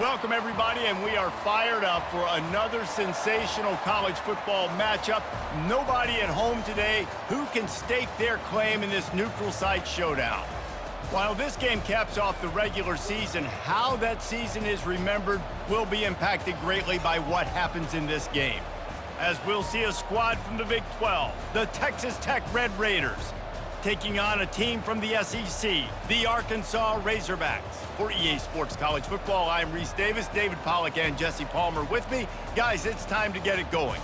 Welcome, everybody, and we are fired up for another sensational college football matchup. Nobody at home today who can stake their claim in this neutral site showdown. While this game caps off the regular season, how that season is remembered will be impacted greatly by what happens in this game. As we'll see a squad from the Big 12, the Texas Tech Red Raiders, taking on a team from the SEC, the Arkansas Razorbacks. For EA Sports College Football, I'm Reese Davis, David Pollack, and Jesse Palmer with me. Guys, it's time to get it going.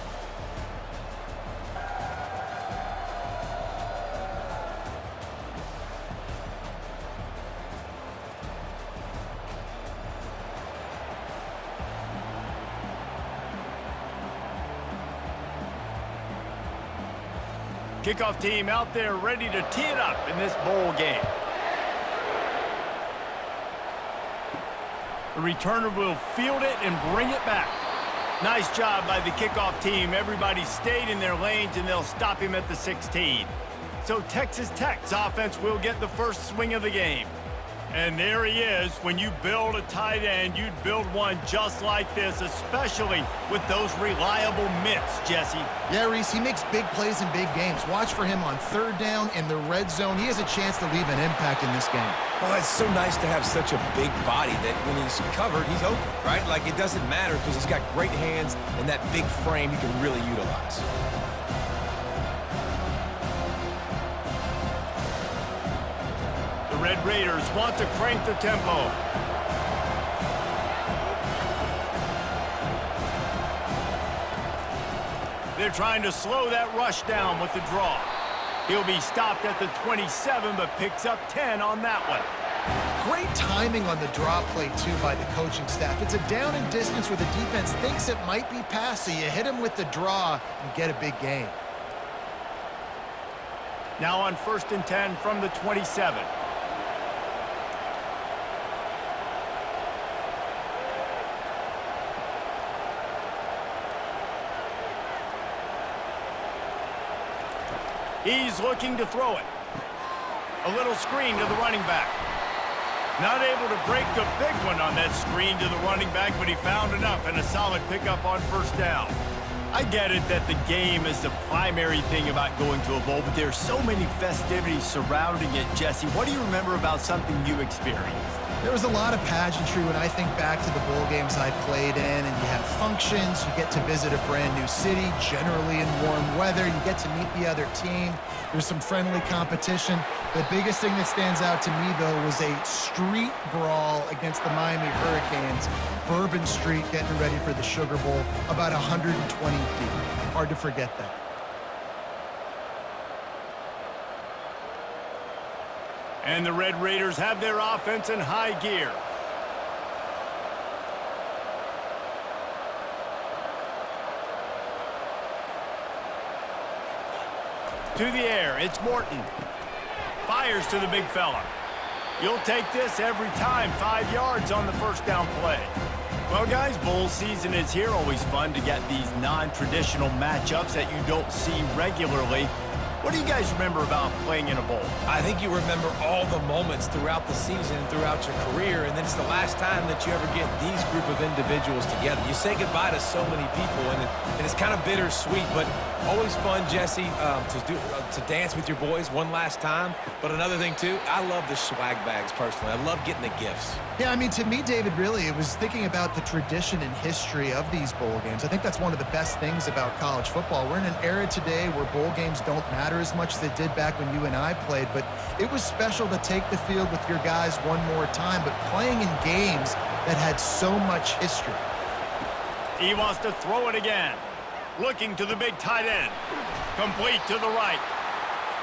Kickoff team out there ready to tee it up in this bowl game. The returner will field it and bring it back. Nice job by the kickoff team. Everybody stayed in their lanes, and they'll stop him at the 16. So Texas Tech's offense will get the first swing of the game. And there he is. When you build a tight end, you'd build one just like this, especially with those reliable mitts, Jesse. Yeah, Reese, he makes big plays in big games. Watch for him on third down in the red zone. He has a chance to leave an impact in this game. Well, it's so nice to have such a big body that when he's covered, he's open, right? Like, it doesn't matter because he's got great hands and that big frame he can really utilize. The Red Raiders want to crank the tempo. They're trying to slow that rush down with the draw. He'll be stopped at the 27, but picks up 10 on that one. Great timing on the draw play, too, by the coaching staff. It's a down and distance where the defense thinks it might be pass, so you hit him with the draw and get a big gain. Now on 1st and 10 from the 27. He's looking to throw it. A little screen to the running back. Not able to break the big one on that screen to the running back, but he found enough and a solid pickup on first down. I get it that the game is the primary thing about going to a bowl, but there's so many festivities surrounding it, Jesse. What do you remember about something you experienced? There was a lot of pageantry when I think back to the bowl games I played in, and you have functions, you get to visit a brand new city, generally in warm weather, you get to meet the other team, there's some friendly competition. The biggest thing that stands out to me, though, was a street brawl against the Miami Hurricanes, Bourbon Street getting ready for the Sugar Bowl, about 120 deep. Hard to forget that. And the Red Raiders have their offense in high gear. To the air, it's Morton. Fires to the big fella. You'll take this every time. 5 yards on the first down play. Well, guys, bowl season is here. Always fun to get these non-traditional matchups that you don't see regularly. What do you guys remember about playing in a bowl? I think you remember all the moments throughout the season, throughout your career, and then it's the last time that you ever get these group of individuals together. You say goodbye to so many people, and it's kind of bittersweet, but always fun, Jesse, to dance with your boys one last time. But another thing, too, I love the swag bags, personally. I love getting the gifts. Yeah, I mean, to me, David, really, it was thinking about the tradition and history of these bowl games. I think that's one of the best things about college football. We're in an era today where bowl games don't matter as much as they did back when you and I played, but it was special to take the field with your guys one more time, but playing in games that had so much history. He wants to throw it again. Looking to the big tight end. Complete to the right.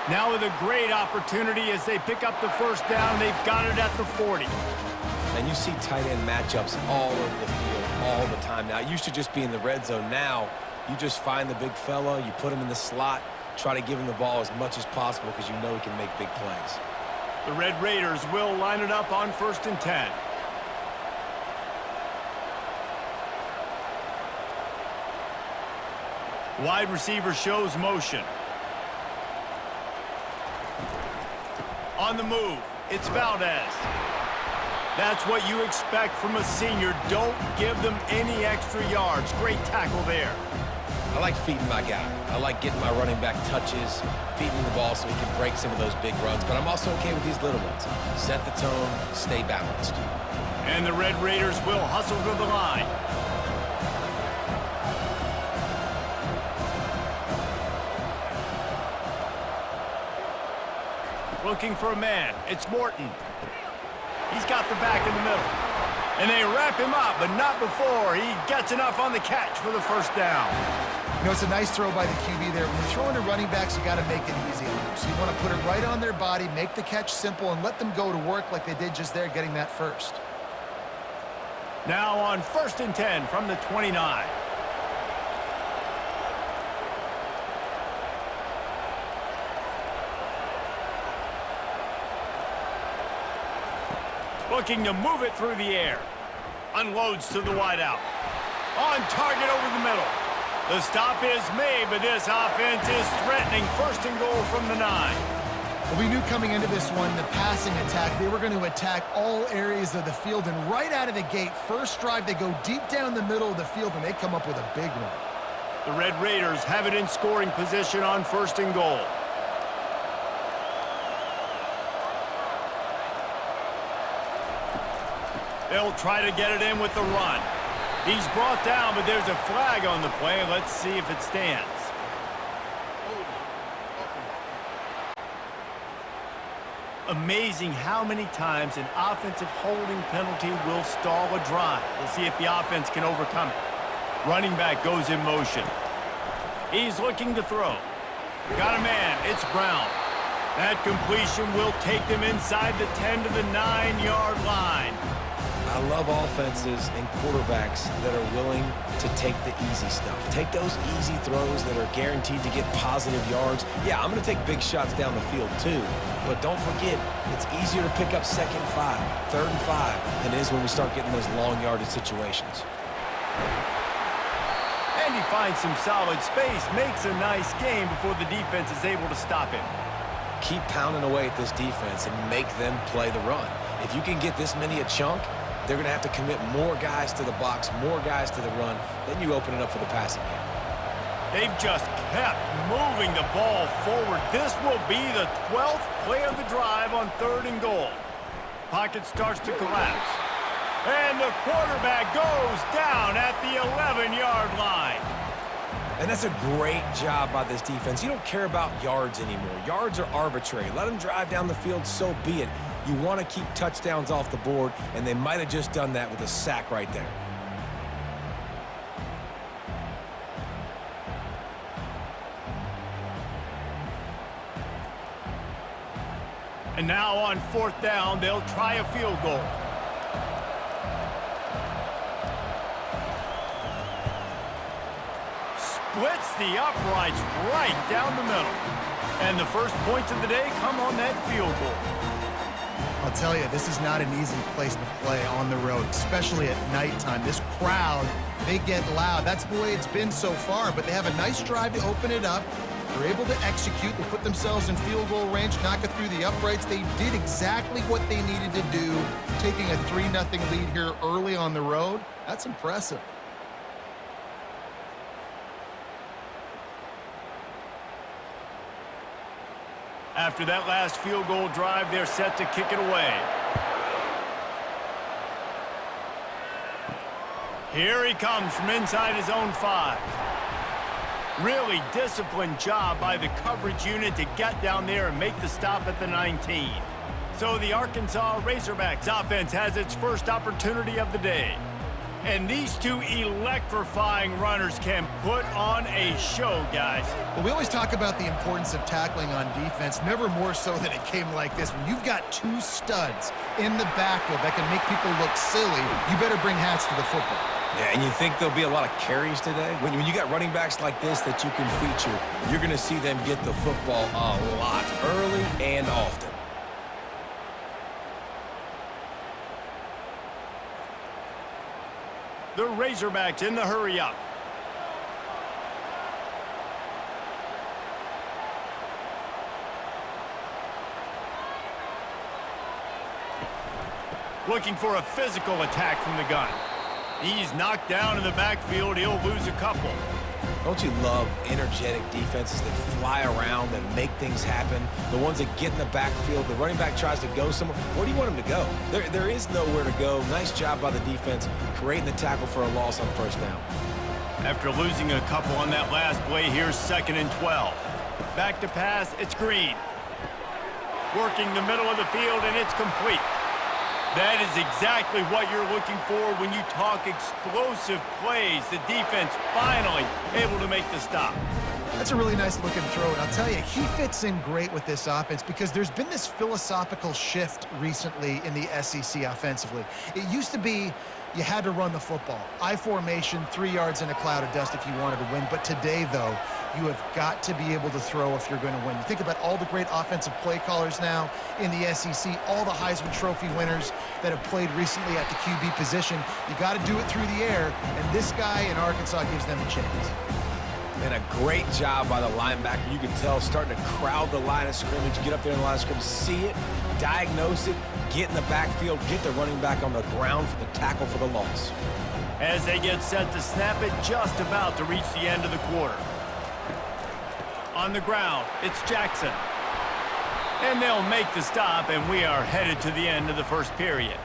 Now with a great opportunity as they pick up the first down. They've got it at the 40. And you see tight end matchups all over the field all the time. Now, it used to just be in the red zone. Now, you just find the big fella, you put him in the slot, try to give him the ball as much as possible because you know he can make big plays. The Red Raiders will line it up on 1st and 10. Wide receiver shows motion. On the move, it's Valdez. That's what you expect from a senior. Don't give them any extra yards. Great tackle there. I like feeding my guy. I like getting my running back touches, feeding him the ball so he can break some of those big runs. But I'm also okay with these little ones. Set the tone, stay balanced. And the Red Raiders will hustle to the line. Looking for a man. It's Morton. He's got the back in the middle. And they wrap him up, but not before he gets enough on the catch for the first down. You know, it's a nice throw by the QB there. When you're throwing to running backs, you got to make it easy on them. So you want to put it right on their body, make the catch simple, and let them go to work like they did just there, getting that first. Now on 1st and 10 from the 29. Looking to move it through the air. Unloads to the wideout. On target over the middle. The stop is made, but this offense is threatening 1st and goal from the 9. Well, we knew coming into this one, the passing attack, they were going to attack all areas of the field. And right out of the gate, first drive, they go deep down the middle of the field, and they come up with a big one. The Red Raiders have it in scoring position on 1st and goal. They'll try to get it in with the run. He's brought down, but there's a flag on the play. Let's see if it stands. Amazing how many times an offensive holding penalty will stall a drive. We'll see if the offense can overcome it. Running back goes in motion. He's looking to throw. Got a man. It's Brown. That completion will take them inside the 10 to the 9-yard line. I love offenses and quarterbacks that are willing to take the easy stuff. Take those easy throws that are guaranteed to get positive yards. Yeah, I'm going to take big shots down the field too. But don't forget, it's easier to pick up 2nd and 5, 3rd and 5 than it is when we start getting those long yardage situations. And he finds some solid space, makes a nice game before the defense is able to stop him. Keep pounding away at this defense and make them play the run. If you can get this many a chunk, they're going to have to commit more guys to the box, more guys to the run. Then you open it up for the passing game. They've just kept moving the ball forward. This will be the 12th play of the drive on 3rd and goal. Pocket starts to collapse. And the quarterback goes down at the 11-yard line. And that's a great job by this defense. You don't care about yards anymore. Yards are arbitrary. Let them drive down the field, so be it. You want to keep touchdowns off the board, and they might have just done that with a sack right there. And now on 4th down, they'll try a field goal. Splits the uprights right down the middle. And the first points of the day come on that field goal. I'll tell you, this is not an easy place to play on the road, especially at nighttime. This crowd, they get loud. That's the way it's been so far, but they have a nice drive to open it up. They're able to execute. They put themselves in field goal range, knock it through the uprights. They did exactly what they needed to do, taking a 3-0 lead here early on the road. That's impressive. After that last field goal drive, they're set to kick it away. Here he comes from inside his own 5. Really disciplined job by the coverage unit to get down there and make the stop at the 19. So the Arkansas Razorbacks offense has its first opportunity of the day. And these two electrifying runners can put on a show, guys. Well, we always talk about the importance of tackling on defense, never more so than it came like this. When you've got 2 studs in the backfield that can make people look silly, you better bring hats to the football. Yeah, and you think there'll be a lot of carries today? When you got running backs like this that you can feature, you're going to see them get the football a lot early and often. The Razorbacks in the hurry-up. looking for a physical attack from the gun. He's knocked down in the backfield. He'll lose a couple. Don't you love energetic defenses that fly around, that make things happen? The ones that get in the backfield, the running back tries to go somewhere. Where do you want him to go? There is nowhere to go. Nice job by the defense, creating the tackle for a loss on first down. After losing a couple on that last play, here's 2nd and 12. Back to pass, it's Green. Working the middle of the field, and it's complete. That is exactly what you're looking for when you talk explosive plays. The defense finally able to make the stop. That's a really nice looking throw, and I'll tell you, he fits in great with this offense because there's been this philosophical shift recently in the SEC offensively. It used to be you had to run the football. I formation, 3 yards in a cloud of dust if you wanted to win. But today, though, you have got to be able to throw if you're going to win. You think about all the great offensive play callers now in the SEC, all the Heisman Trophy winners that have played recently at the QB position. You got to do it through the air, and this guy in Arkansas gives them a chance. And a great job by the linebacker. You can tell starting to crowd the line of scrimmage, get up there in the line of scrimmage, see it, diagnose it, get in the backfield, get the running back on the ground for the tackle for the loss. As they get set to snap it, just about to reach the end of the quarter. On the ground, it's Jackson. And they'll make the stop, and we are headed to the end of the first period.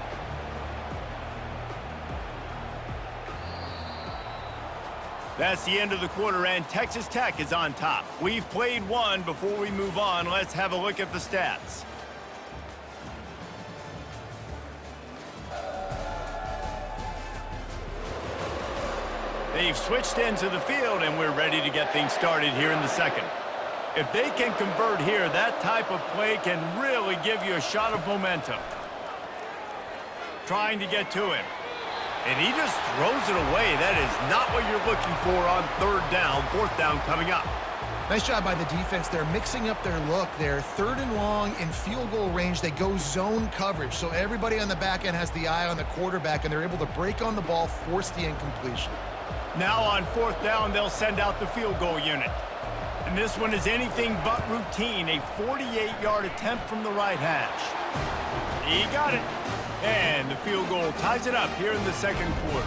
That's the end of the quarter, and Texas Tech is on top. We've played one. Before we move on, let's have a look at the stats. They've switched into the field, and we're ready to get things started here in the second. If they can convert here, that type of play can really give you a shot of momentum. Trying to get to him. And he just throws it away. That is not what you're looking for on 3rd down, 4th down coming up. Nice job by the defense. They're mixing up their look. They're 3rd and long in field goal range. They go zone coverage. So everybody on the back end has the eye on the quarterback, and they're able to break on the ball, force the incompletion. Now on 4th down, they'll send out the field goal unit. And this one is anything but routine. A 48-yard attempt from the right hash. He got it. And the field goal ties it up here in the second quarter.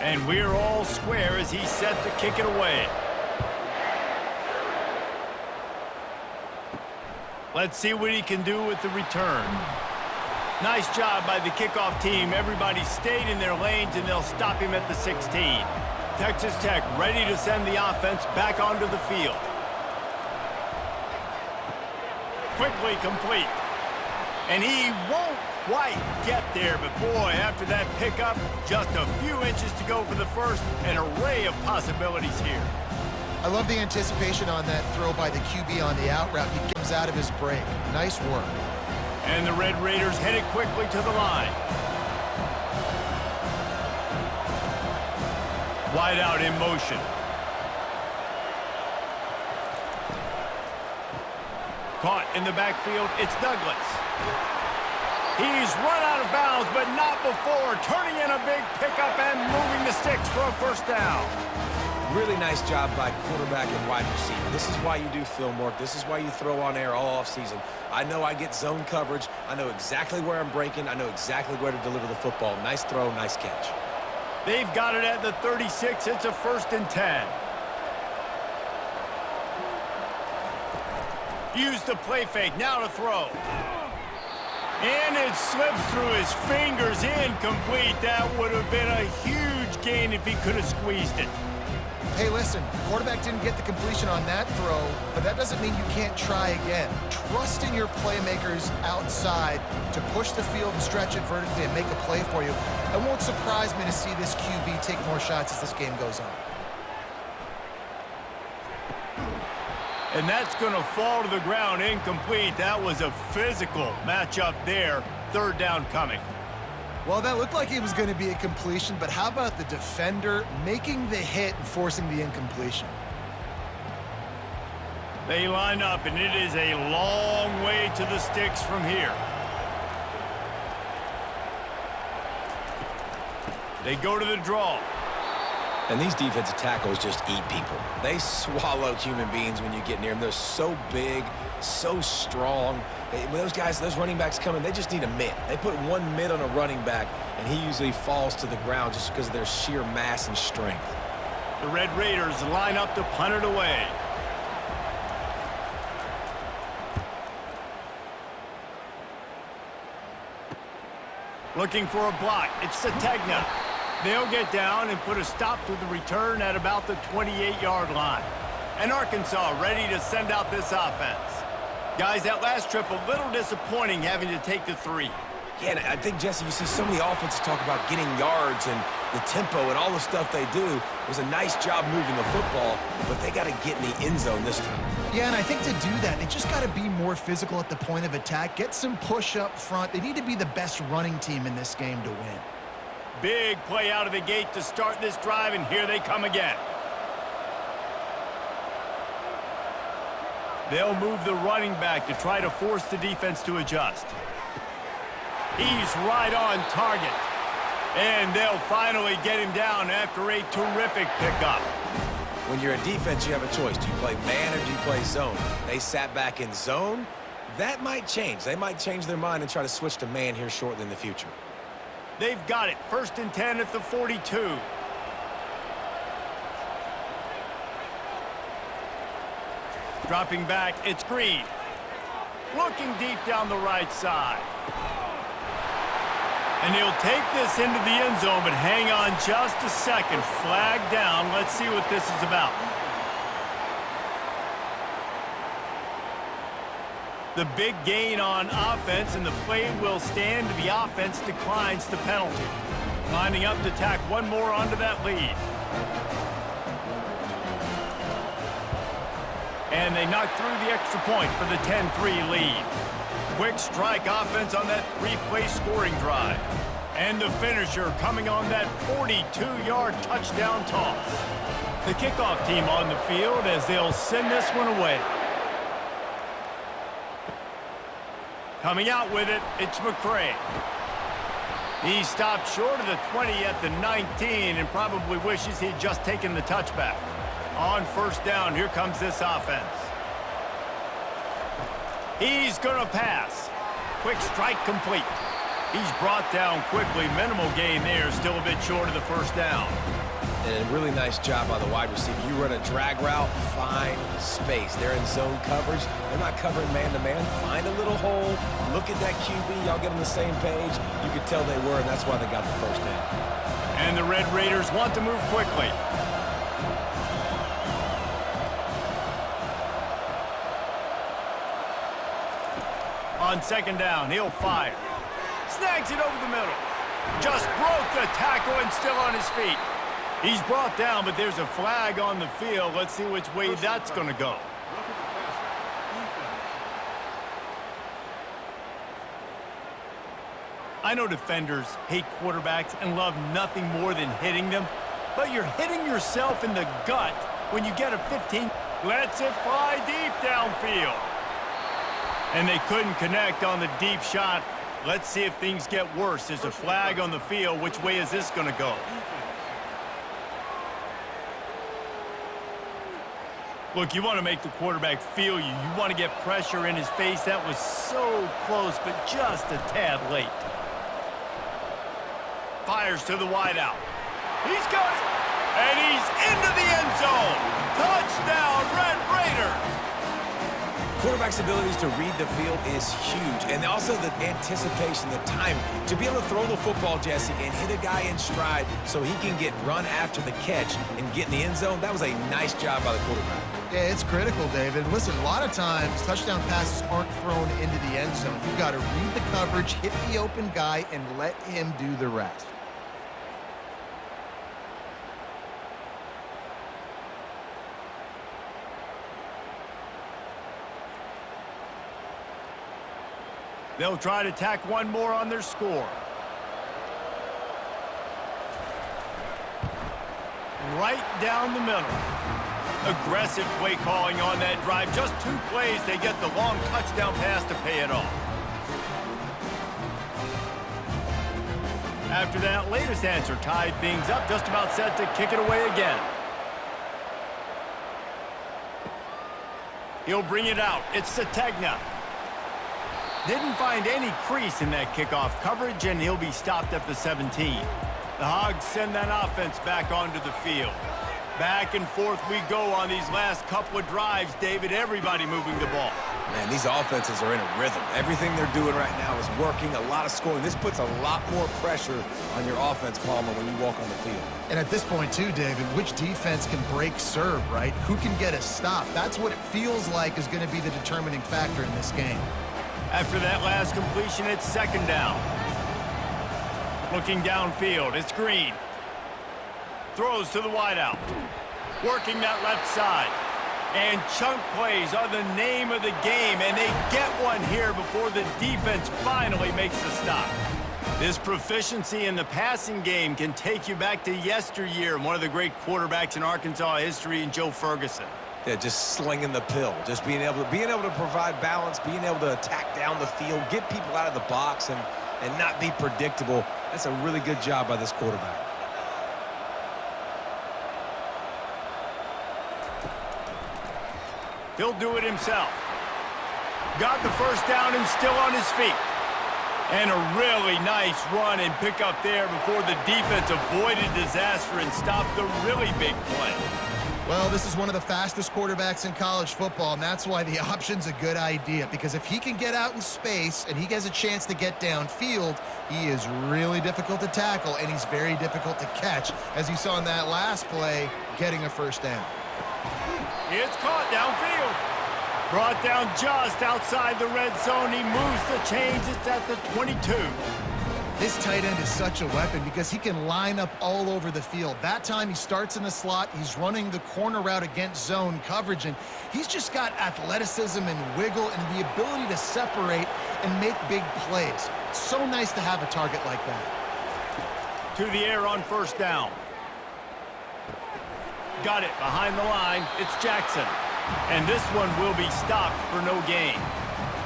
And we're all square as he's set to kick it away. Let's see what he can do with the return. Nice job by the kickoff team. Everybody stayed in their lanes, and they'll stop him at the 16. Texas Tech ready to send the offense back onto the field. Quickly complete. And he won't quite get there, but boy, after that pickup, just a few inches to go for the first. An array of possibilities here. I love the anticipation on that throw by the QB on the out route. He comes out of his break. Nice work. And the Red Raiders headed quickly to the line. Wide out in motion. Caught in the backfield, it's Douglas. He's run out of bounds, but not before. Turning in a big pickup and moving the sticks for a 1st down. Really nice job by quarterback and wide receiver. This is why you do film work. This is why you throw on air all offseason. I know I get zone coverage. I know exactly where I'm breaking. I know exactly where to deliver the football. Nice throw, nice catch. They've got it at the 36. It's a 1st and 10. Use the play fake. Now to throw. And it slips through his fingers. Incomplete. That would have been a huge gain if he could have squeezed it. Hey, listen, quarterback didn't get the completion on that throw, but that doesn't mean you can't try again. Trust in your playmakers outside to push the field and stretch it vertically and make a play for you. It won't surprise me to see this QB take more shots as this game goes on. And that's going to fall to the ground incomplete. That was a physical matchup there. 3rd down coming. Well, that looked like it was going to be a completion, but how about the defender making the hit and forcing the incompletion? They line up, and it is a long way to the sticks from here. They go to the draw. And these defensive tackles just eat people. They swallow human beings when you get near them. They're so big, so strong. When those guys, those running backs come in, they just need a mitt. They put one mitt on a running back, and he usually falls to the ground just because of their sheer mass and strength. The Red Raiders line up to punt it away. Looking for a block. It's Sategna. They'll get down and put a stop to the return at about the 28-yard line. And Arkansas ready to send out this offense. Guys, that last trip a little disappointing having to take the 3. Yeah, and I think, Jesse, you see so many offenses talk about getting yards and the tempo and all the stuff they do. It was a nice job moving the football, but they got to get in the end zone this time. Yeah, and I think to do that, they just got to be more physical at the point of attack, get some push up front. They need to be the best running team in this game to win. Big play out of the gate to start this drive, and here they come again. They'll move the running back to try to force the defense to adjust. He's right on target. And they'll finally get him down after a terrific pickup. When you're a defense, you have a choice. Do you play man or do you play zone? They sat back in zone. That might change. They might change their mind and try to switch to man here shortly in the future. They've got it. 1st and 10 at the 42. Dropping back, it's Green. Looking deep down the right side. And he'll take this into the end zone, but hang on just a second. Flag down. Let's see what this is about. The big gain on offense, and the play will stand. The offense declines the penalty. Lining up to tack one more onto that lead. And they knock through the extra point for the 10-3 lead. Quick strike offense on that 3-play scoring drive. And the finisher coming on that 42-yard touchdown toss. The kickoff team on the field as they'll send this one away. Coming out with it, it's McCray. He stopped short of the 20 at the 19 and probably wishes he'd just taken the touchback. On 1st down, here comes this offense. He's going to pass. Quick strike complete. He's brought down quickly. Minimal gain there, still a bit short of the 1st down. And a really nice job by the wide receiver. You run a drag route, find space. They're in zone coverage. They're not covering man-to-man. Find a little hole. Look at that QB. Y'all get on the same page. You could tell they were, and that's why they got the 1st down. And the Red Raiders want to move quickly. On 2nd down, he'll fire. Snags it over the middle. Just broke the tackle and still on his feet. He's brought down, but there's a flag on the field. Let's see which way that's going to go. I know defenders hate quarterbacks and love nothing more than hitting them, but you're hitting yourself in the gut when you get a 15. Lets it fly deep downfield. And they couldn't connect on the deep shot. Let's see if things get worse. There's a flag on the field. Which way is this going to go? Look, you want to make the quarterback feel you. You want to get pressure in his face. That was so close, but just a tad late. Fires to the wideout. He's got it. And he's into the end zone. Touchdown, Red Raiders. Quarterback's abilities to read the field is huge. And also the anticipation, the time. To be able to throw the football, Jesse, and hit a guy in stride so he can get run after the catch and get in the end zone, that was a nice job by the quarterback. Yeah, it's critical, David. Listen, a lot of times, touchdown passes aren't thrown into the end zone. You've got to read the coverage, hit the open guy, and let him do the rest. They'll try to tack one more on their score. Right down the middle. Aggressive play calling on that drive. Just 2 plays, they get the long touchdown pass to pay it off. After that latest answer tied things up, just about set to kick it away again. He'll bring it out. It's Sategna. Didn't find any crease in that kickoff coverage, and he'll be stopped at the 17. The Hogs send that offense back onto the field. Back and forth we go on these last couple of drives, David. Everybody moving the ball. Man, these offenses are in a rhythm. Everything they're doing right now is working, a lot of scoring. This puts a lot more pressure on your offense, Palmer, when you walk on the field. And at this point, too, David, which defense can break serve, right? Who can get a stop? That's what it feels like is going to be the determining factor in this game. After that last completion, it's second down. Looking downfield, it's Green. Throws to the wideout. Working that left side. And chunk plays are the name of the game, and they get one here before the defense finally makes the stop. This proficiency in the passing game can take you back to yesteryear, one of the great quarterbacks in Arkansas history, in Joe Ferguson. Yeah, just slinging the pill, just being able to provide balance, being able to attack down the field, get people out of the box, and not be predictable. That's a really good job by this quarterback. He'll do it himself. Got the first down and still on his feet. And a really nice run and pick up there before the defense avoided disaster and stopped the really big play. Well, this is one of the fastest quarterbacks in college football, and that's why the option's a good idea, because if he can get out in space and he gets a chance to get downfield, he is really difficult to tackle, and he's very difficult to catch, as you saw in that last play, getting a first down. It's caught downfield. Brought down just outside the red zone. He moves the chains. It's at the 22. This tight end is such a weapon because he can line up all over the field. That time he starts in the slot. He's running the corner route against zone coverage, and he's just got athleticism and wiggle and the ability to separate and make big plays. It's so nice to have a target like that. To the air on first down. Got it behind the line. It's Jackson. And this one will be stopped for no gain.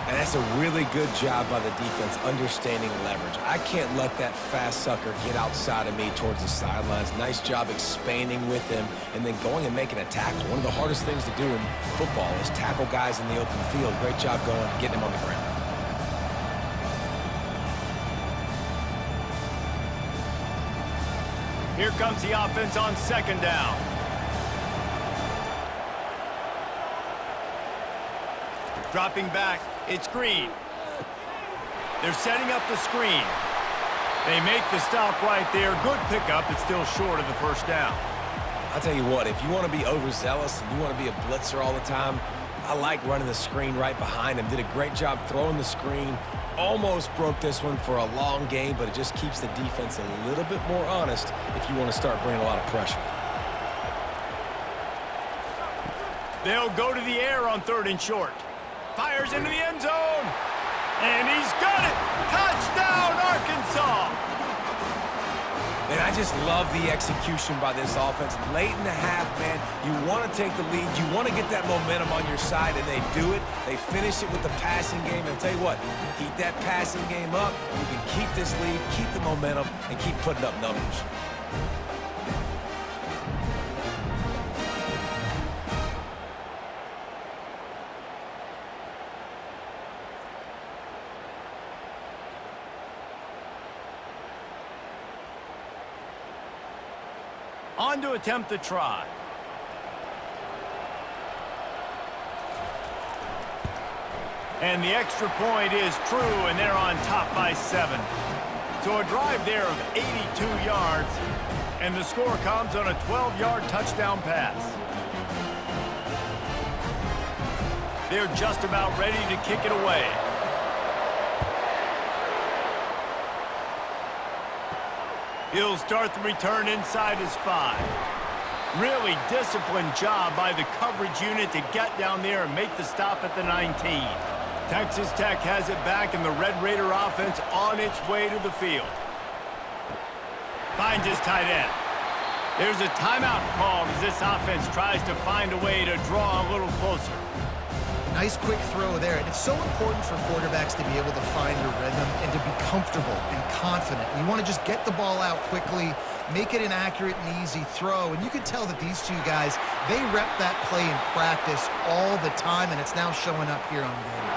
And that's a really good job by the defense, understanding leverage. I can't let that fast sucker get outside of me towards the sidelines. Nice job expanding with him and then going and making a tackle. One of the hardest things to do in football is tackle guys in the open field. Great job going and getting him on the ground. Here comes the offense on second down. Dropping back, it's Green. They're setting up the screen. They make the stop right there. Good pickup. It's still short of the first down. I'll tell you what, if you want to be overzealous and you want to be a blitzer all the time, I like running the screen right behind him. Did a great job throwing the screen. Almost broke this one for a long game, but it just keeps the defense a little bit more honest if you want to start bringing a lot of pressure. They'll go to the air on third and short. Fires into the end zone. And he's got it. Touchdown, Arkansas. And I just love the execution by this offense. Late in the half, man, you want to take the lead. You want to get that momentum on your side, and they do it. They finish it with the passing game. And I'll tell you what, keep that passing game up. You can keep this lead, keep the momentum, and keep putting up numbers. On to attempt the try. And the extra point is true, and they're on top by 7. So a drive there of 82 yards, and the score comes on a 12-yard touchdown pass. They're just about ready to kick it away. He'll start the return inside his 5. Really disciplined job by the coverage unit to get down there and make the stop at the 19. Texas Tech has it back, and the Red Raider offense on its way to the field. Finds his tight end. There's a timeout called as this offense tries to find a way to draw a little closer. Nice quick throw there. And it's so important for quarterbacks to be able to find your rhythm and to be comfortable and confident. You want to just get the ball out quickly, make it an accurate and easy throw. And you can tell that these two guys, they rep that play in practice all the time, and it's now showing up here on game.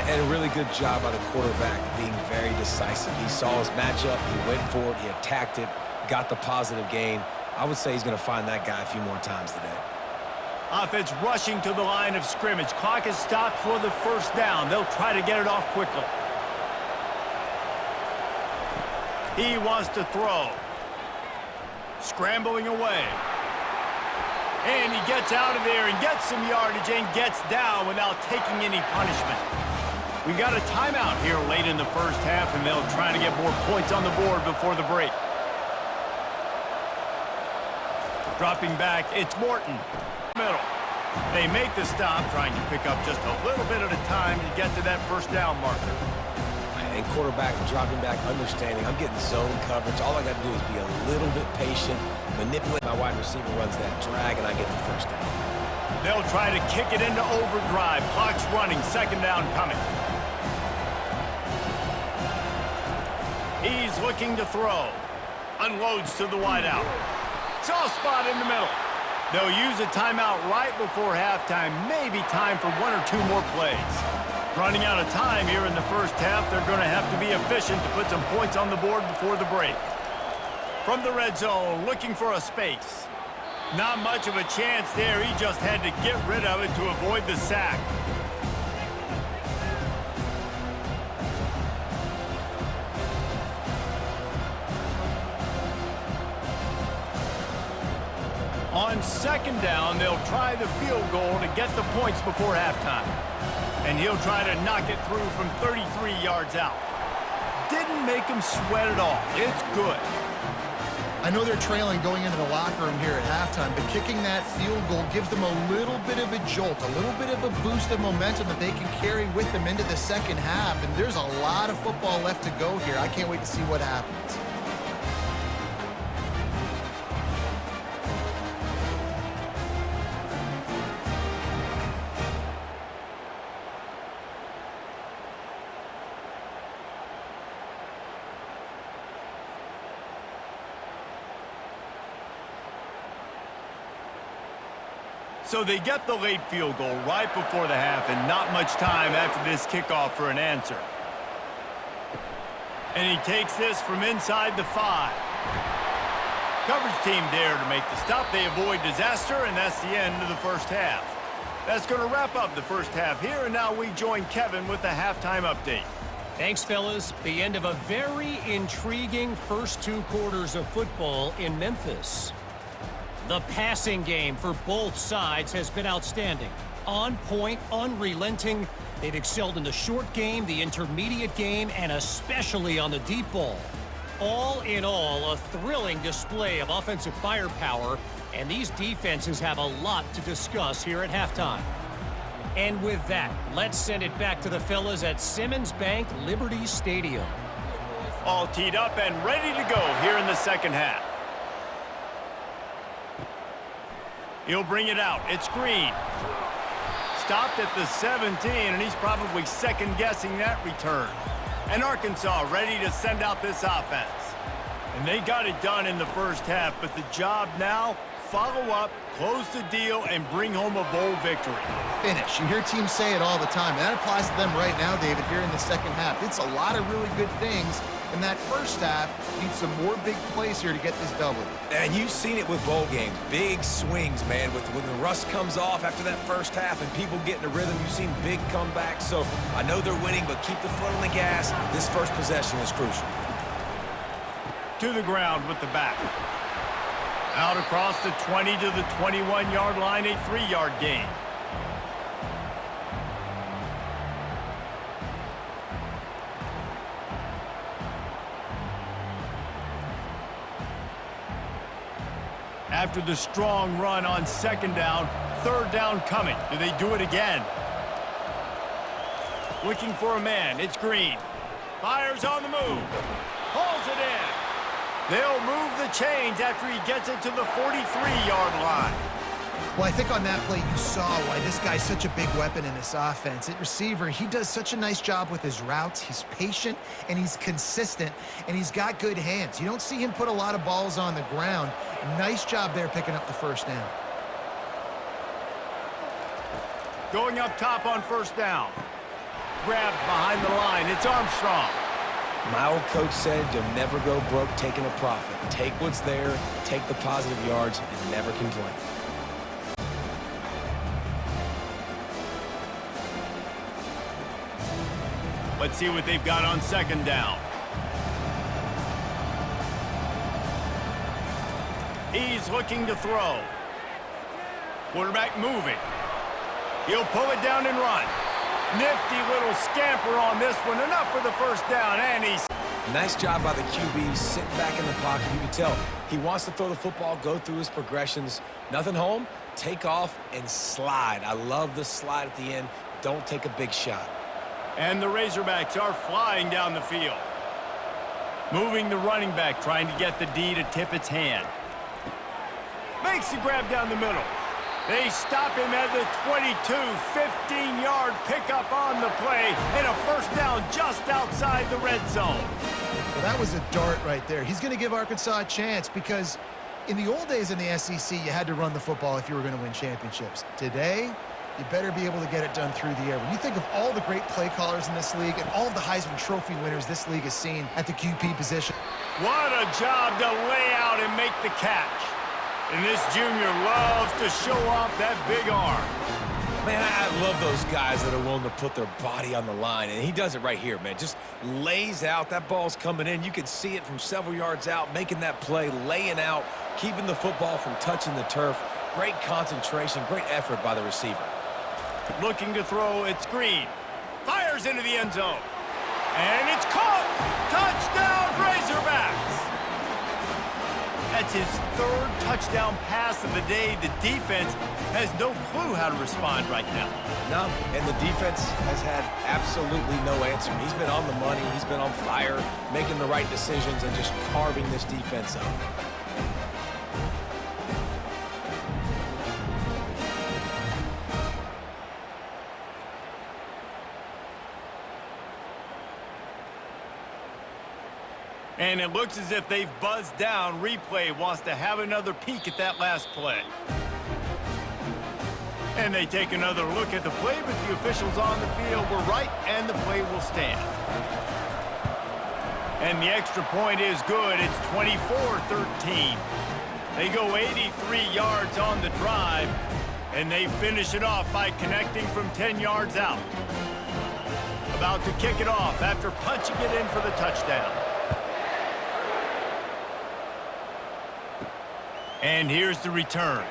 And a really good job by the quarterback being very decisive. He saw his matchup, he went for it, he attacked it, got the positive gain. I would say he's going to find that guy a few more times today. Offense rushing to the line of scrimmage. Clock is stopped for the first down. They'll try to get it off quickly. He wants to throw. Scrambling away. And he gets out of there and gets some yardage and gets down without taking any punishment. We got a timeout here late in the first half, and they'll try to get more points on the board before the break. Dropping back, it's Morton. Middle. They make the stop, trying to pick up just a little bit at a time to get to that first down marker. And quarterback dropping back, understanding I'm getting zone coverage. All I got to do is be a little bit patient, manipulate my wide receiver, runs that drag, and I get the first down. They'll try to kick it into overdrive. Clock's running, second down coming. He's looking to throw. Unloads to the wideout. Soft spot in the middle. They'll use a timeout right before halftime. Maybe time for one or two more plays. Running out of time here in the first half. They're going to have to be efficient to put some points on the board before the break. From the red zone, looking for a space. Not much of a chance there. He just had to get rid of it to avoid the sack. On second down, they'll try the field goal to get the points before halftime. And he'll try to knock it through from 33 yards out. Didn't make him sweat at all. It's good. I know they're trailing going into the locker room here at halftime, but kicking that field goal gives them a little bit of a jolt, a little bit of a boost of momentum that they can carry with them into the second half. And there's a lot of football left to go here. I can't wait to see what happens. So they get the late field goal right before the half, and not much time after this kickoff for an answer. And he takes this from inside the 5. Coverage team there to make the stop. They avoid disaster, and that's the end of the first half. That's going to wrap up the first half here, and now we join Kevin with the halftime update. Thanks, fellas. The end of a very intriguing first two quarters of football in Memphis. The passing game for both sides has been outstanding. On point, unrelenting. They've excelled in the short game, the intermediate game, and especially on the deep ball. All in all, a thrilling display of offensive firepower, and these defenses have a lot to discuss here at halftime. And with that, let's send it back to the fellas at Simmons Bank Liberty Stadium. All teed up and ready to go here in the second half. He'll bring it out. It's Green. Stopped at the 17, and he's probably second-guessing that return. And Arkansas ready to send out this offense. And they got it done in the first half, but the job now, follow up, close the deal, and bring home a bowl victory. Finish. You hear teams say it all the time, and that applies to them right now, David, here in the second half. It's a lot of really good things. In that first half, need some more big plays here to get this double. And you've seen it with bowl games. Big swings, man. When the rust comes off after that first half and people get in a rhythm, you've seen big comebacks. So I know they're winning, but keep the foot on the gas. This first possession is crucial. To the ground with the back. Out across the 20 to the 21-yard line, a 3-yard gain. After the strong run on second down, third down coming. Do they do it again? Looking for a man. It's Green. Fires on the move. Hauls it in. They'll move the chains after he gets it to the 43-yard line. Well, I think on that play, you saw why this guy's such a big weapon in this offense. At receiver, he does such a nice job with his routes. He's patient, and he's consistent, and he's got good hands. You don't see him put a lot of balls on the ground. Nice job there picking up the first down. Going up top on first down. Grabbed behind the line. It's Armstrong. My old coach said you'll never go broke taking a profit. Take what's there, take the positive yards, and never complain. Let's see what they've got on second down. He's looking to throw. Quarterback moving. He'll pull it down and run. Nifty little scamper on this one. Enough for the first down, and he's... Nice job by the QB, sitting back in the pocket. You can tell he wants to throw the football, go through his progressions. Nothing home, take off, and slide. I love the slide at the end. Don't take a big shot. And the Razorbacks are flying down the field. Moving the running back, trying to get the D to tip its hand. Makes the grab down the middle. They stop him at the 22, 15-yard pickup on the play, and a first down just outside the red zone. Well, that was a dart right there. He's going to give Arkansas a chance because in the old days in the SEC, you had to run the football if you were going to win championships. Today, you better be able to get it done through the air. When you think of all the great play callers in this league and all of the Heisman Trophy winners this league has seen at the QB position. What a job to lay out and make the catch. And this junior loves to show off that big arm. Man, I love those guys that are willing to put their body on the line, and he does it right here, man. Just lays out. That ball's coming in. You can see it from several yards out, making that play, laying out, keeping the football from touching the turf. Great concentration, great effort by the receiver. Looking to throw, it's Green. Fires into the end zone. And it's caught! Touchdown, Razorbacks! That's his third touchdown pass of the day. The defense has no clue how to respond right now. No, and the defense has had absolutely no answer. He's been on the money. He's been on fire, making the right decisions and just carving this defense up. And it looks as if they've buzzed down. Replay wants to have another peek at that last play. And they take another look at the play, but the officials on the field were right, and the play will stand. And the extra point is good. It's 24-13. They go 83 yards on the drive, and they finish it off by connecting from 10 yards out. About to kick it off after punching it in for the touchdown. And here's the return.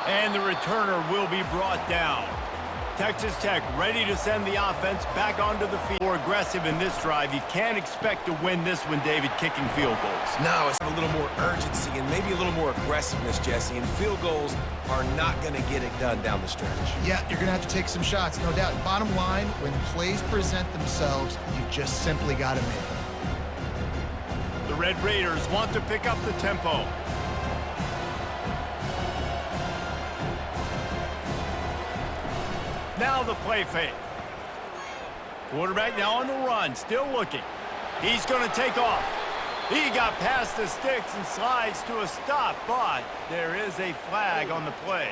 And the returner will be brought down. Texas Tech ready to send the offense back onto the field. More aggressive in this drive. You can't expect to win this one, David, kicking field goals. No, it's a little more urgency and maybe a little more aggressiveness, Jesse. And field goals are not going to get it done down the stretch. Yeah, you're going to have to take some shots, no doubt. Bottom line, when plays present themselves, you've just simply got to make them. The Red Raiders want to pick up the tempo. Now the play fake. Quarterback now on the run, still looking. He's going to take off. He got past the sticks and slides to a stop, but there is a flag on the play.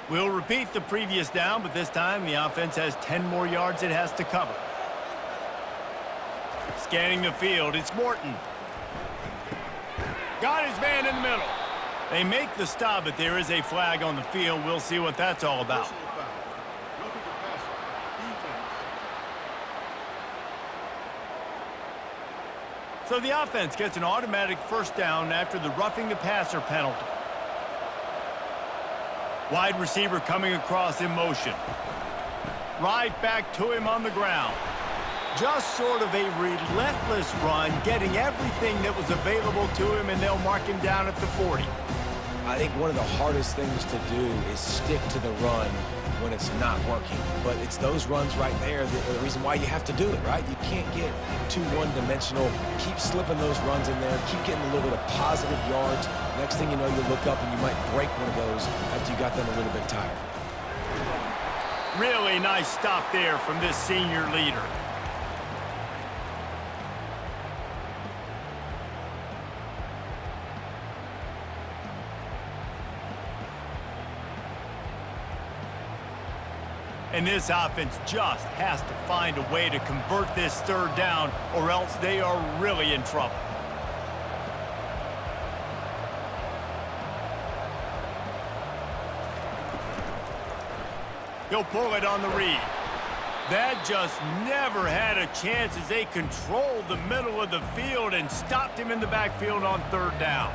We'll repeat the previous down, but this time the offense has 10 more yards it has to cover. Scanning the field, it's Morton. Got his man in the middle. They make the stop, but there is a flag on the field. We'll see what that's all about. So the offense gets an automatic first down after the roughing the passer penalty. Wide receiver coming across in motion. Right back to him on the ground. Just sort of a relentless run, getting everything that was available to him, and they'll mark him down at the 40. I think one of the hardest things to do is stick to the run when it's not working. But it's those runs right there that are the reason why you have to do it, right? You can't get too one-dimensional. Keep slipping those runs in there. Keep getting a little bit of positive yards. Next thing you know, you look up and you might break one of those after you got them a little bit tired. Really nice stop there from this senior leader. And this offense just has to find a way to convert this third down, or else they are really in trouble. He'll pull it on the read. That just never had a chance as they controlled the middle of the field and stopped him in the backfield on third down.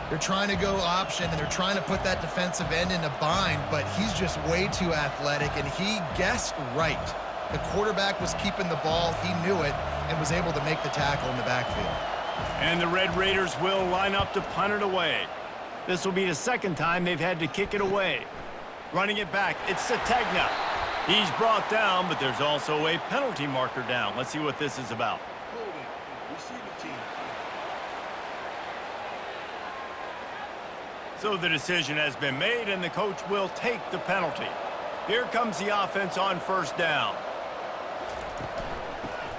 They're trying to go option, and they're trying to put that defensive end in a bind, but he's just way too athletic, and he guessed right. The quarterback was keeping the ball. He knew it and was able to make the tackle in the backfield. And the Red Raiders will line up to punt it away. This will be the second time they've had to kick it away. Running it back, it's Sategna. He's brought down, but there's also a penalty marker down. Let's see what this is about. So the decision has been made, and the coach will take the penalty. Here comes the offense on first down.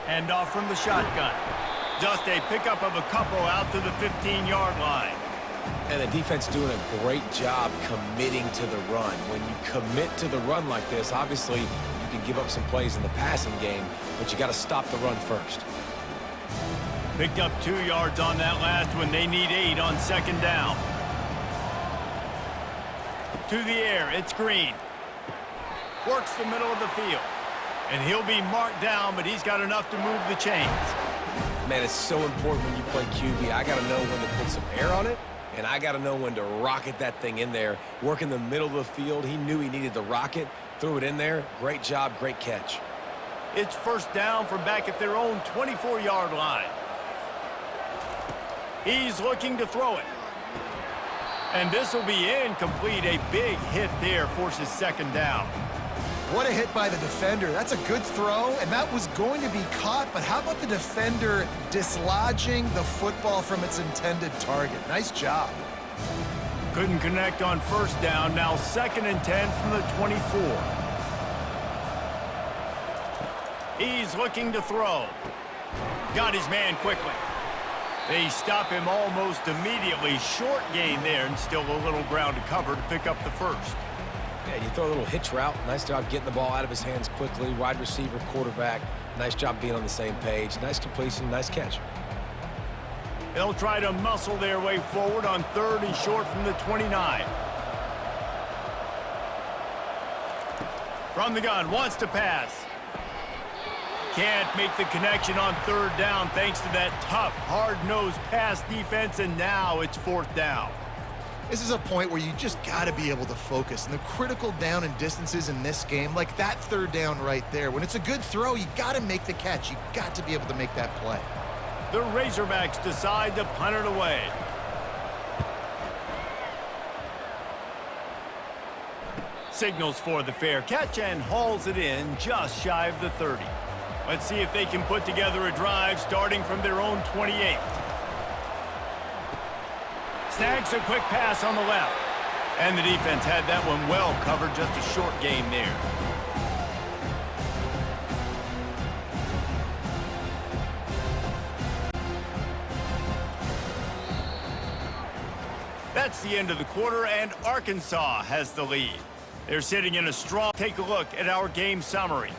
Hand off from the shotgun. Just a pickup of a couple out to the 15-yard line. And the defense doing a great job committing to the run. When you commit to the run like this, obviously you can give up some plays in the passing game, but you got to stop the run first. Picked up 2 yards on that last one. They need 8 on second down. To the air, it's Green. Works the middle of the field. And he'll be marked down, but he's got enough to move the chains. Man, it's so important when you play QB. I got to know when to put some air on it, and I got to know when to rocket that thing in there. Work in the middle of the field. He knew he needed the rocket. Threw it in there. Great job, great catch. It's first down from back at their own 24-yard line. He's looking to throw it. And this will be incomplete. A big hit there forces second down. What a hit by the defender. That's a good throw, and that was going to be caught, but how about the defender dislodging the football from its intended target? Nice job. Couldn't connect on first down. Now 2nd and 10 from the 24. He's looking to throw. Got his man quickly. They stop him almost immediately. Short gain there, and still a little ground to cover to pick up the first. Yeah, you throw a little hitch route. Nice job getting the ball out of his hands quickly. Wide receiver, quarterback. Nice job being on the same page. Nice completion, nice catch. They'll try to muscle their way forward on 3rd and short from the 29. From the gun, wants to pass. Can't make the connection on 3rd down thanks to that tough, hard-nosed pass defense, and now it's 4th down. This is a point where you just got to be able to focus. And the critical down and distances in this game, like that 3rd down right there, when it's a good throw, you got to make the catch. You got to be able to make that play. The Razorbacks decide to punt it away. Signals for the fair catch and hauls it in just shy of the 30. Let's see if they can put together a drive starting from their own 28. Snags a quick pass on the left. And the defense had that one well covered, just a short gain there. That's the end of the quarter, and Arkansas has the lead. They're sitting in a strong... Take a look at our game summary.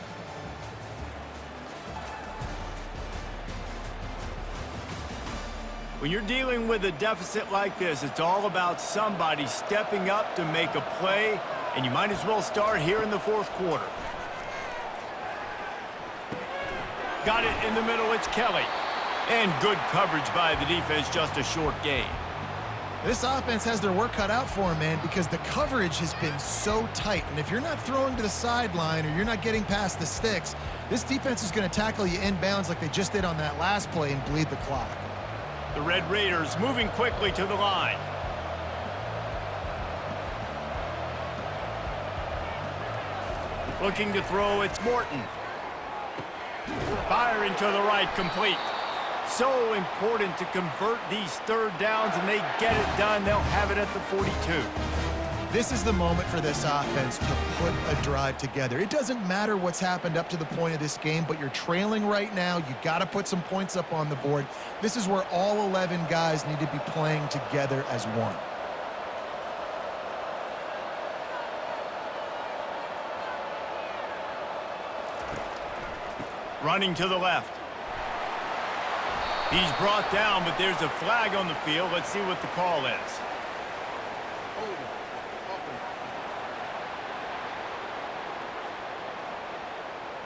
When you're dealing with a deficit like this, it's all about somebody stepping up to make a play, and you might as well start here in the 4th quarter. Got it in the middle, it's Kelly. And good coverage by the defense, just a short gain. This offense has their work cut out for them, man, because the coverage has been so tight. And if you're not throwing to the sideline or you're not getting past the sticks, this defense is going to tackle you inbounds like they just did on that last play and bleed the clock. The Red Raiders moving quickly to the line. Looking to throw, it's Morton. Firing to the right, complete. So important to convert these third downs, and they get it done. They'll have it at the 42. This is the moment for this offense to put a drive together. It doesn't matter what's happened up to the point of this game, but you're trailing right now. You got to put some points up on the board. This is where all 11 guys need to be playing together as one. Running to the left. He's brought down, but there's a flag on the field. Let's see what the call is.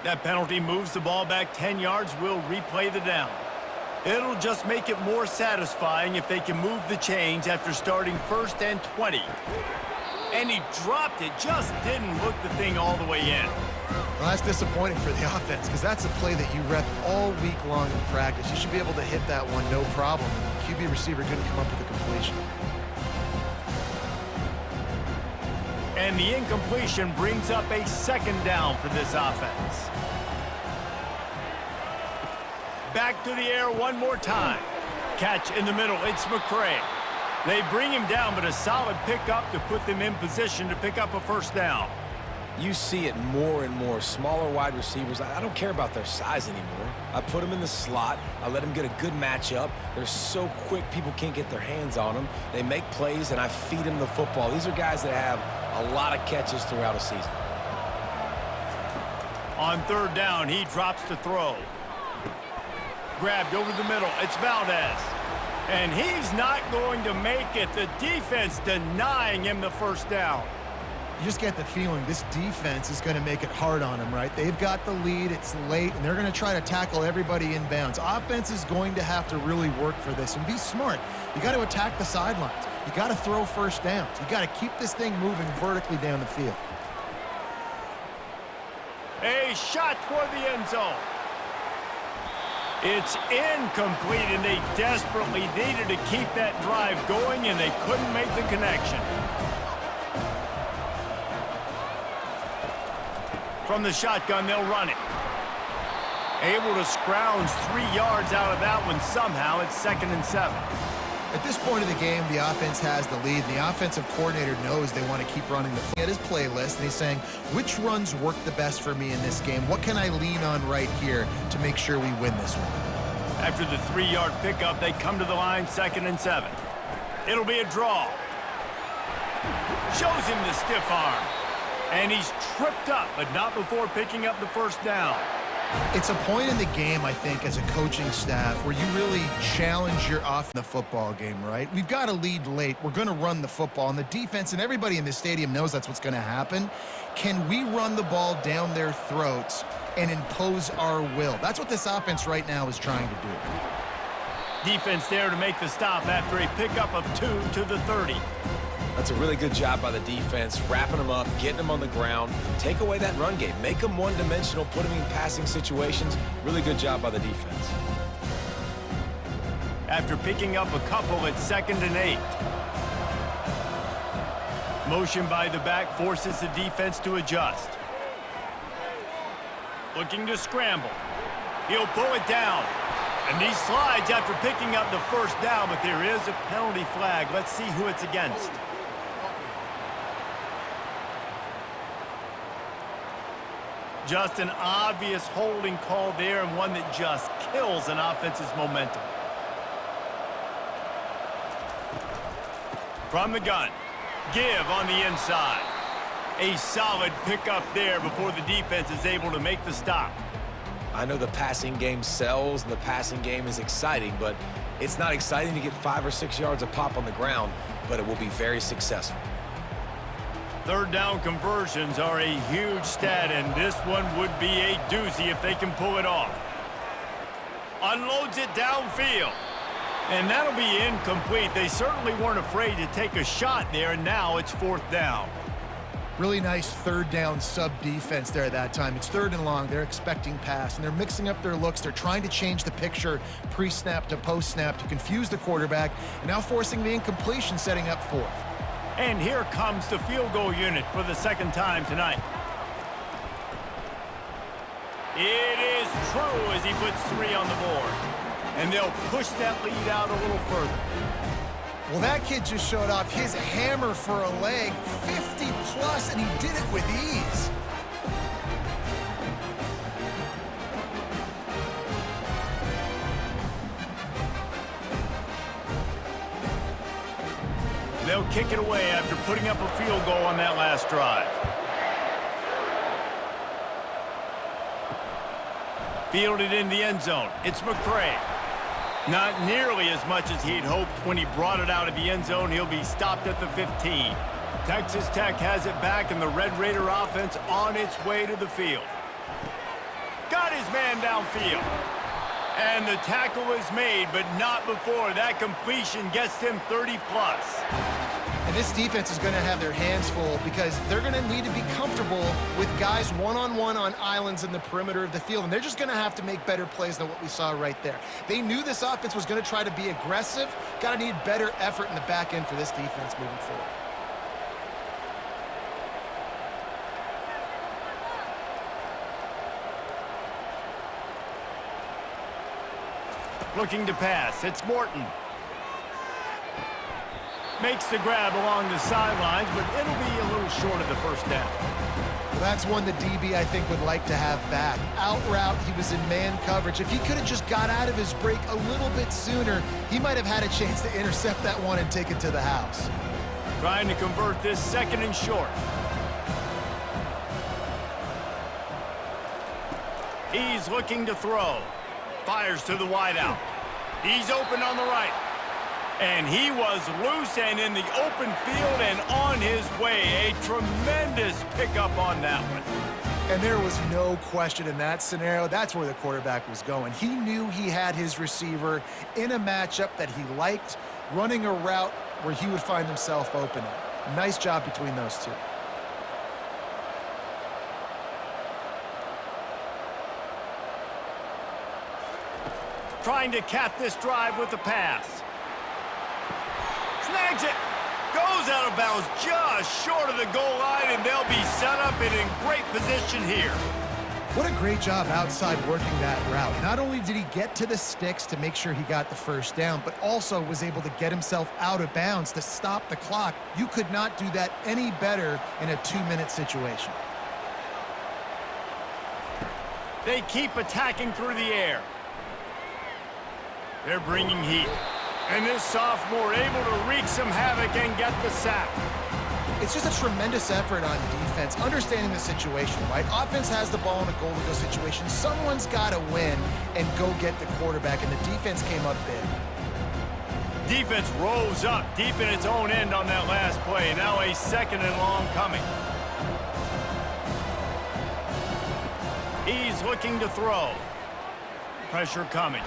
That penalty moves the ball back 10 yards. We'll replay the down. It'll just make it more satisfying if they can move the chains after starting 1st and 20. And he dropped it, just didn't look the thing all the way in. Well, that's disappointing for the offense because that's a play that you rep all week long in practice. You should be able to hit that one no problem. The QB receiver couldn't come up with a completion. And the incompletion brings up a 2nd down for this offense. Back to the air one more time. Catch in the middle, it's McCray. They bring him down, but a solid pickup to put them in position to pick up a 1st down. You see it more and more. Smaller wide receivers, I don't care about their size anymore. I put them in the slot. I let them get a good matchup. They're so quick, people can't get their hands on them. They make plays, and I feed them the football. These are guys that have a lot of catches throughout a season. On 3rd down, he drops to throw. Grabbed over the middle, it's Valdez. And he's not going to make it. The defense denying him the 1st down. You just get the feeling this defense is going to make it hard on them, right? They've got the lead, it's late, and they're going to try to tackle everybody inbounds. Offense is going to have to really work for this and be smart. You got to attack the sidelines. You got to throw 1st downs. You got to keep this thing moving vertically down the field. A shot toward the end zone. It's incomplete, and they desperately needed to keep that drive going, and they couldn't make the connection. From the shotgun, they'll run it. Able to scrounge 3 yards out of that one somehow. It's 2nd and 7. At this point of the game, the offense has the lead, and the offensive coordinator knows they want to keep running at his playlist, and he's saying, which runs work the best for me in this game? What can I lean on right here to make sure we win this one? After the 3-yard pickup, they come to the line, 2nd and 7. It'll be a draw. Shows him the stiff arm. And he's tripped up, but not before picking up the 1st down. It's a point in the game, I think, as a coaching staff where you really challenge your off the football game, right? We've got to lead late. We're going to run the football, and the defense and everybody in the stadium knows that's what's going to happen. Can we run the ball down their throats and impose our will? That's what this offense right now is trying to do. Defense there to make the stop after a pickup of 2 to the 30. That's a really good job by the defense, wrapping them up, getting them on the ground. Take away that run game. Make them one-dimensional, put them in passing situations. Really good job by the defense. After picking up a couple, it's 2nd and 8. Motion by the back forces the defense to adjust. Looking to scramble. He'll pull it down. And he slides after picking up the 1st down, but there is a penalty flag. Let's see who it's against. Just an obvious holding call there, and one that just kills an offense's momentum. From the gun, give on the inside. A solid pickup there before the defense is able to make the stop. I know the passing game sells and the passing game is exciting, but it's not exciting to get 5 or 6 yards a pop on the ground, but it will be very successful. 3rd down conversions are a huge stat, and this one would be a doozy if they can pull it off. Unloads it downfield. And that'll be incomplete. They certainly weren't afraid to take a shot there, and now it's 4th down. Really nice 3rd down sub-defense there at that time. It's 3rd and long. They're expecting pass, and they're mixing up their looks. They're trying to change the picture pre-snap to post-snap to confuse the quarterback, and now forcing the incompletion, setting up 4th. And here comes the field goal unit for the 2nd time tonight. It is true as he puts 3 on the board. And they'll push that lead out a little further. Well, that kid just showed off his hammer for a leg, 50+, and he did it with ease. They'll kick it away after putting up a field goal on that last drive. Fielded in the end zone. It's McCray. Not nearly as much as he'd hoped when he brought it out of the end zone. He'll be stopped at the 15. Texas Tech has it back, and the Red Raider offense on its way to the field. Got his man downfield. And the tackle is made, but not before that completion gets him 30+. And this defense is going to have their hands full because they're going to need to be comfortable with guys one-on-one on islands in the perimeter of the field, and they're just going to have to make better plays than what we saw right there. They knew this offense was going to try to be aggressive. Got to need better effort in the back end for this defense moving forward. Looking to pass. It's Morton. Makes the grab along the sidelines, but it'll be a little short of the first down. Well, that's one the DB, I think, would like to have back. Out route, he was in man coverage. If he could have just got out of his break a little bit sooner, he might have had a chance to intercept that one and take it to the house. Trying to convert this 2nd and short. He's looking to throw. Fires to the wideout. He's open on the right. And he was loose and in the open field and on his way. A tremendous pickup on that one. And there was no question in that scenario. That's where the quarterback was going. He knew he had his receiver in a matchup that he liked, running a route where he would find himself open. Nice job between those two. Trying to cap this drive with a pass. Snags it. Goes out of bounds just short of the goal line, and they'll be set up and in great position here. What a great job outside working that route. Not only did he get to the sticks to make sure he got the first down, but also was able to get himself out of bounds to stop the clock. You could not do that any better in a 2-minute situation. They keep attacking through the air. They're bringing heat. And this sophomore able to wreak some havoc and get the sack. It's just a tremendous effort on defense, understanding the situation, right? Offense has the ball in a goal-to-go situation. Someone's got to win and go get the quarterback, and the defense came up big. Defense rose up deep in its own end on that last play. Now a 2nd and long coming. He's looking to throw. Pressure coming.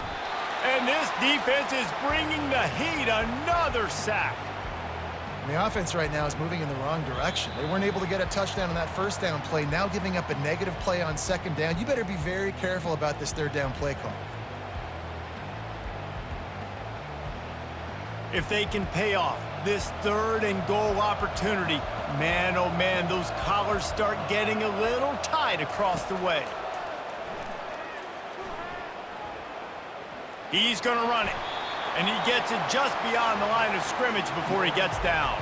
And this defense is bringing the heat. Another sack. And the offense right now is moving in the wrong direction. They weren't able to get a touchdown on that first down play. Now giving up a negative play on 2nd down. You better be very careful about this 3rd down play call. If they can pay off this 3rd and goal opportunity, man, oh man, those collars start getting a little tight across the way. He's going to run it, and he gets it just beyond the line of scrimmage before he gets down.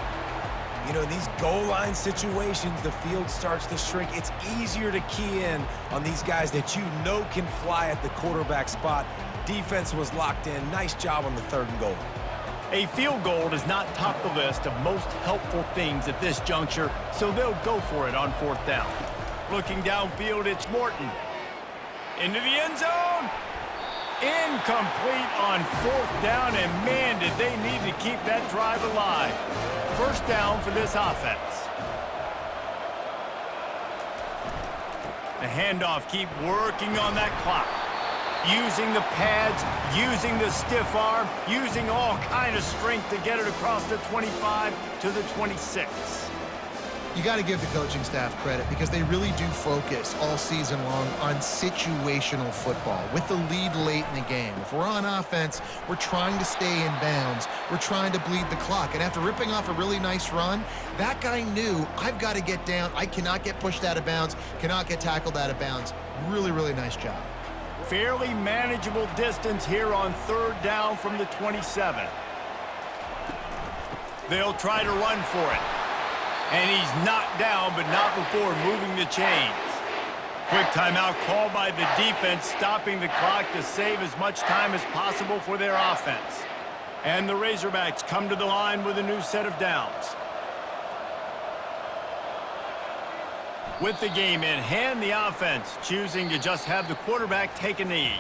You know, in these goal line situations, the field starts to shrink. It's easier to key in on these guys that you know can fly at the quarterback spot. Defense was locked in. Nice job on the 3rd and goal. A field goal does not top the list of most helpful things at this juncture, so they'll go for it on 4th down. Looking downfield, it's Morton. Into the end zone. Incomplete on 4th down, and man, did they need to keep that drive alive. 1st down for this offense. The handoff, keep working on that clock. Using the pads, using the stiff arm, using all kind of strength to get it across the 25 to the 26. You got to give the coaching staff credit because they really do focus all season long on situational football with the lead late in the game. If we're on offense, we're trying to stay in bounds. We're trying to bleed the clock. And after ripping off a really nice run, that guy knew, I've got to get down. I cannot get pushed out of bounds, cannot get tackled out of bounds. Really, really nice job. Fairly manageable distance here on 3rd down from the 27. They'll try to run for it. And he's knocked down, but not before moving the chains. Quick timeout called by the defense, stopping the clock to save as much time as possible for their offense. And the Razorbacks come to the line with a new set of downs. With the game in hand, the offense choosing to just have the quarterback take a knee.